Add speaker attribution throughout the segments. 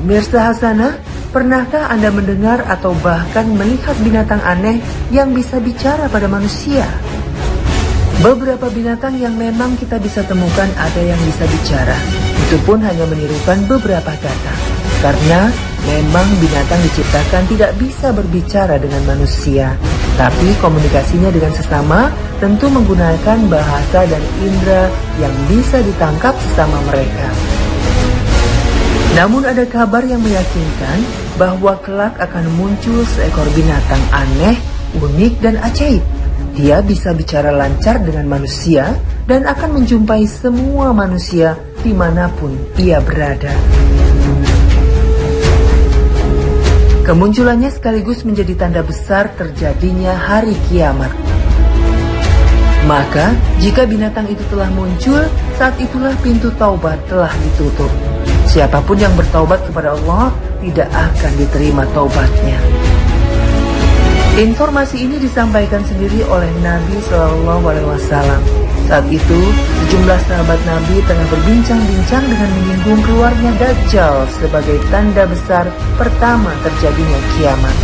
Speaker 1: Pemirsa Hasanah, pernahkah Anda mendengar atau bahkan melihat binatang aneh yang bisa bicara pada manusia? Beberapa binatang yang memang kita bisa temukan ada yang bisa bicara. Itu pun hanya menirukan beberapa kata. Karena memang binatang diciptakan tidak bisa berbicara dengan manusia. Tapi komunikasinya dengan sesama tentu menggunakan bahasa dan indera yang bisa ditangkap sesama mereka. Namun ada kabar yang meyakinkan bahwa kelak akan muncul seekor binatang aneh, unik dan ajaib. Dia bisa bicara lancar dengan manusia dan akan menjumpai semua manusia dimanapun ia berada. Kemunculannya sekaligus menjadi tanda besar terjadinya hari kiamat. Maka, jika binatang itu telah muncul, saat itulah pintu taubat telah ditutup. Siapapun yang bertaubat kepada Allah tidak akan diterima taubatnya. Informasi ini disampaikan sendiri oleh Nabi SAW. Saat itu, sejumlah sahabat Nabi tengah berbincang-bincang dengan menyinggung keluarnya Dajjal sebagai tanda besar pertama terjadinya kiamat.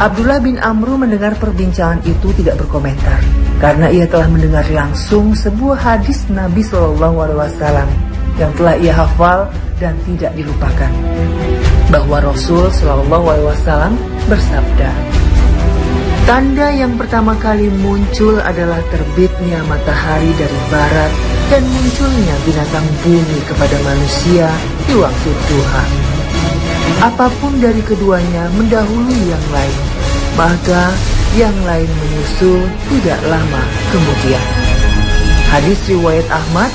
Speaker 1: Abdullah bin Amru mendengar perbincangan itu tidak berkomentar, karena ia telah mendengar langsung sebuah hadis Nabi SAW yang telah ia hafal dan tidak dilupakan, bahwa Rasul SAW bersabda, tanda yang pertama kali muncul adalah terbitnya matahari dari barat dan munculnya binatang bumi kepada manusia di waktu duha. Apapun dari keduanya mendahului yang lain, maka yang lain menyusul tidak lama kemudian. Hadis riwayat Ahmad,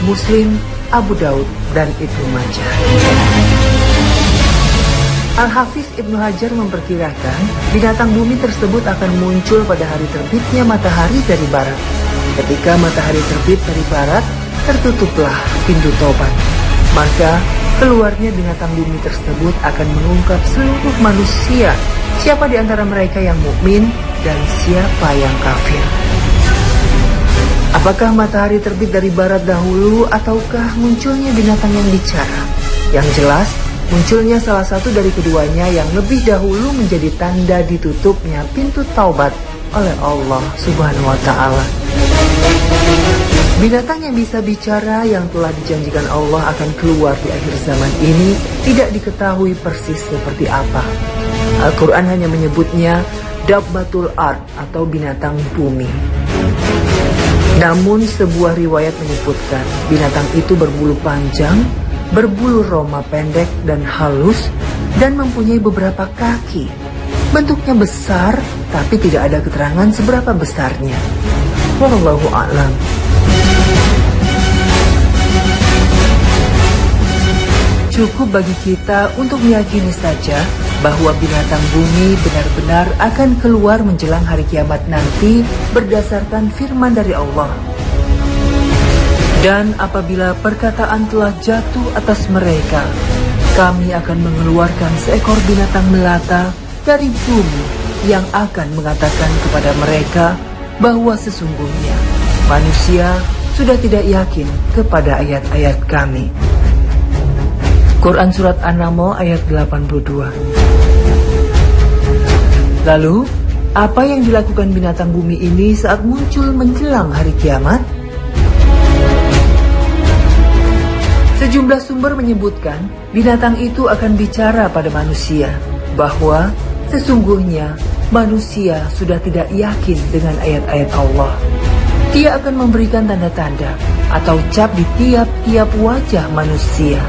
Speaker 1: Muslim, Abu Daud, dan Ibnu Majah. Al-Hafiz Ibnu Hajar memperkirakan binatang bumi tersebut akan muncul pada hari terbitnya matahari dari barat. Ketika matahari terbit dari barat, tertutuplah pintu taubat. Maka keluarnya binatang bumi tersebut akan mengungkap seluruh manusia, siapa di antara mereka yang mukmin dan siapa yang kafir. Apakah matahari terbit dari barat dahulu ataukah munculnya binatang yang bicara? Yang jelas, munculnya salah satu dari keduanya yang lebih dahulu menjadi tanda ditutupnya pintu taubat oleh Allah Subhanahu wa Ta'ala. Binatang yang bisa bicara yang telah dijanjikan Allah akan keluar di akhir zaman ini tidak diketahui persis seperti apa. Al-Quran hanya menyebutnya Dabbatul Ard atau binatang bumi. Namun sebuah riwayat menyebutkan binatang itu berbulu panjang, berbulu roma pendek dan halus, dan mempunyai beberapa kaki. Bentuknya besar, tapi tidak ada keterangan seberapa besarnya. Wallahu a'lam. Cukup bagi kita untuk meyakini saja bahwa binatang bumi benar-benar akan keluar menjelang hari kiamat nanti berdasarkan firman dari Allah. Dan apabila perkataan telah jatuh atas mereka, kami akan mengeluarkan seekor binatang melata dari bumi yang akan mengatakan kepada mereka bahwa sesungguhnya manusia sudah tidak yakin kepada ayat-ayat kami. Quran Surat An-Naml ayat 82. Lalu, apa yang dilakukan binatang bumi ini saat muncul menjelang hari kiamat? Sejumlah sumber menyebutkan binatang itu akan bicara pada manusia, bahwa sesungguhnya manusia sudah tidak yakin dengan ayat-ayat Allah. Dia akan memberikan tanda-tanda atau cap di tiap-tiap wajah manusia.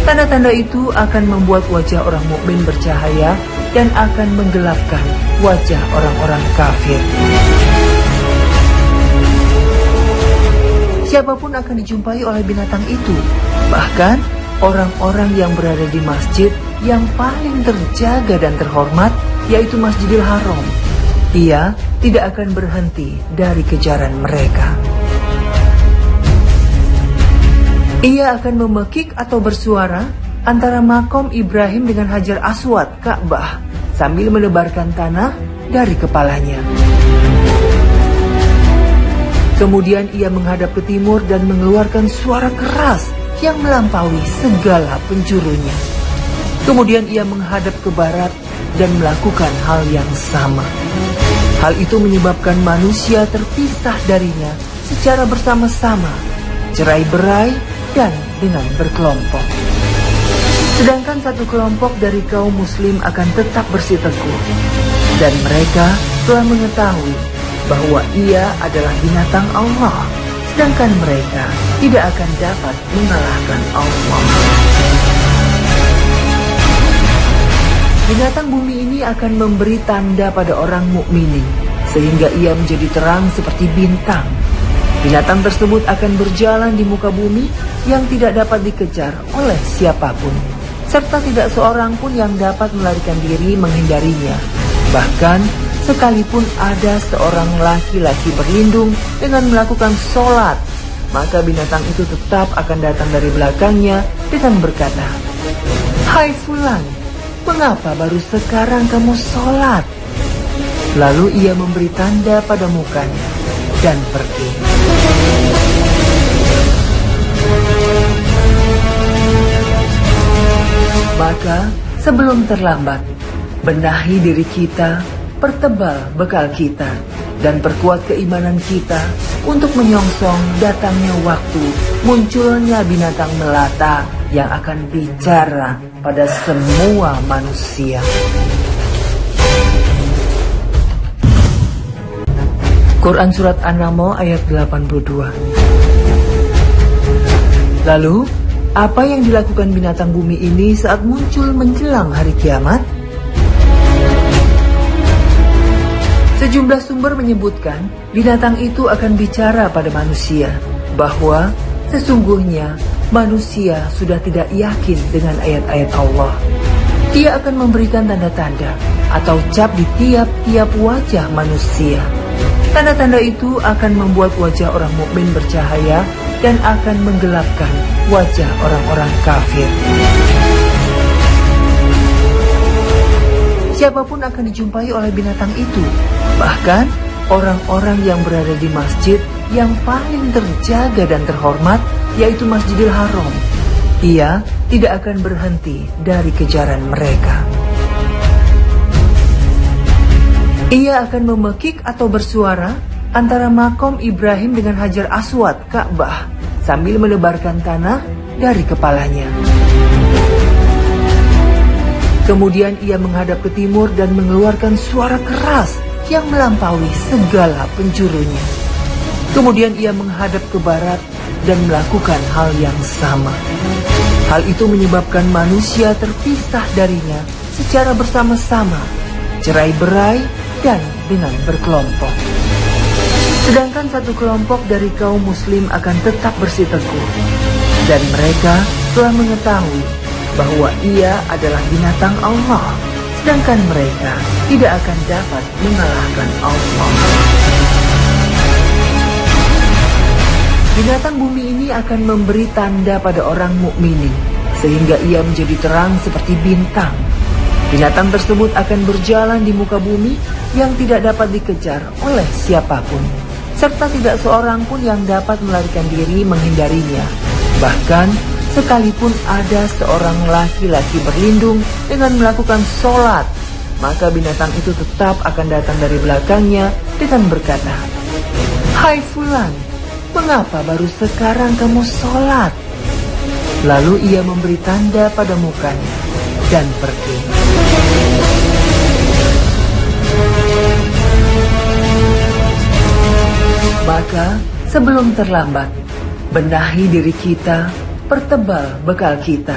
Speaker 1: Tanda-tanda itu akan membuat wajah orang mukmin bercahaya dan akan menggelapkan wajah orang-orang kafir. Siapapun akan dijumpai oleh binatang itu, bahkan orang-orang yang berada di masjid yang paling terjaga dan terhormat, yaitu Masjidil Haram. Ia tidak akan berhenti dari kejaran mereka. Ia akan memekik atau bersuara antara makom Ibrahim dengan Hajar Aswad Ka'bah sambil menebarkan tanah dari kepalanya. Kemudian ia menghadap ke timur dan mengeluarkan suara keras yang melampaui segala penjurunya. Kemudian ia menghadap ke barat dan melakukan hal yang sama. Hal itu menyebabkan manusia terpisah darinya secara bersama-sama, cerai-berai dan dengan berkelompok. Sedangkan satu kelompok dari kaum muslim akan tetap bersiteguh, dan mereka telah mengetahui bahwa ia adalah binatang Allah, sedangkan mereka tidak akan dapat mengalahkan Allah. Binatang bumi ini akan memberi tanda pada orang mukminin, sehingga ia menjadi terang seperti bintang. Binatang tersebut akan berjalan di muka bumi yang tidak dapat dikejar oleh siapapun, serta tidak seorang pun yang dapat melarikan diri menghindarinya. Bahkan, sekalipun ada seorang laki-laki berlindung dengan melakukan sholat, maka binatang itu tetap akan datang dari belakangnya dengan berkata, "Hai fulan, mengapa baru sekarang kamu sholat?" Lalu ia memberi tanda pada mukanya dan pergi. Maka sebelum terlambat, benahi diri kita, pertebal bekal kita, dan perkuat keimanan kita untuk menyongsong datangnya waktu munculnya binatang melata yang akan bicara pada semua manusia. Quran Surat An-Naml ayat 82. Lalu, apa yang dilakukan binatang bumi ini saat muncul menjelang hari kiamat? Sejumlah sumber menyebutkan binatang itu akan bicara pada manusia bahwa sesungguhnya manusia sudah tidak yakin dengan ayat-ayat Allah. Dia akan memberikan tanda-tanda atau cap di tiap-tiap wajah manusia. Tanda-tanda itu akan membuat wajah orang mukmin bercahaya dan akan menggelapkan wajah orang-orang kafir. Siapapun akan dijumpai oleh binatang itu, bahkan orang-orang yang berada di masjid yang paling terjaga dan terhormat, yaitu Masjidil Haram. Ia tidak akan berhenti dari kejaran mereka. Ia akan memekik atau bersuara antara makom Ibrahim dengan Hajar Aswad Ka'bah sambil menebarkan tanah dari kepalanya. Kemudian ia menghadap ke timur dan mengeluarkan suara keras yang melampaui segala penjurunya. Kemudian ia menghadap ke barat dan melakukan hal yang sama. Hal itu menyebabkan manusia terpisah darinya secara bersama-sama, cerai-berai dan dengan berkelompok. Sedangkan satu kelompok dari kaum muslim akan tetap bersiteguh, dan mereka telah mengetahui bahwa ia adalah binatang Allah, sedangkan mereka tidak akan dapat mengalahkan Allah. Binatang bumi ini akan memberi tanda pada orang mukminin, sehingga ia menjadi terang seperti bintang. Binatang tersebut akan berjalan di muka bumi yang tidak dapat dikejar oleh siapapun, serta tidak seorang pun yang dapat melarikan diri menghindarinya. Bahkan, sekalipun ada seorang laki-laki berlindung dengan melakukan sholat, maka binatang itu tetap akan datang dari belakangnya dengan berkata, "Hai fulan, mengapa baru sekarang kamu sholat?" Lalu ia memberi tanda pada mukanya dan pergi. Maka sebelum terlambat, benahi diri kita, pertebal bekal kita,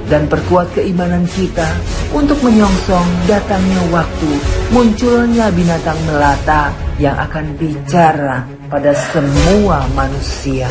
Speaker 1: dan perkuat keimanan kita untuk menyongsong datangnya waktu munculnya binatang melata yang akan bicara pada semua manusia.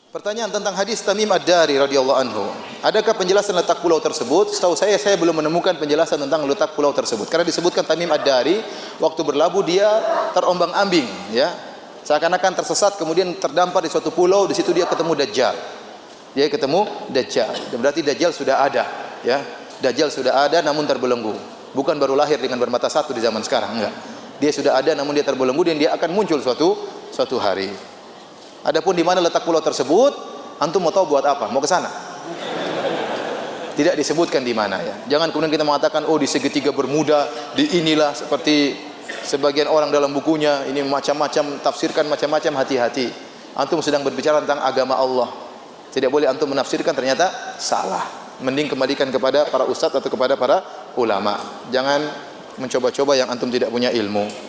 Speaker 2: Pertanyaan tentang hadis Tamim Ad-Dari radhiyallahu anhu. Adakah penjelasan letak pulau tersebut? Setahu saya belum menemukan penjelasan tentang letak pulau tersebut. Karena disebutkan Tamim Ad-Dari waktu berlabuh dia terombang-ambing, ya. Seakan-akan tersesat, kemudian terdampar di suatu pulau, di situ dia ketemu Dajjal. Dia ketemu Dajjal. Berarti Dajjal sudah ada, ya. Dajjal sudah ada namun terbelenggu. Bukan baru lahir dengan bermata satu di zaman sekarang, enggak. Dia sudah ada namun dia terbelenggu dan dia akan muncul suatu hari. Adapun di mana letak pulau tersebut, antum mau tahu buat apa? Mau ke sana? Tidak disebutkan di mana, ya. Jangan kemudian kita mengatakan oh di segitiga Bermuda, di inilah, seperti sebagian orang dalam bukunya ini macam-macam tafsirkan macam-macam. Hati-hati. Antum sedang berbicara tentang agama Allah. Tidak boleh antum menafsirkan ternyata salah. Mending kembalikan kepada para ustadz atau kepada para ulama. Jangan mencoba-coba yang antum tidak punya ilmu.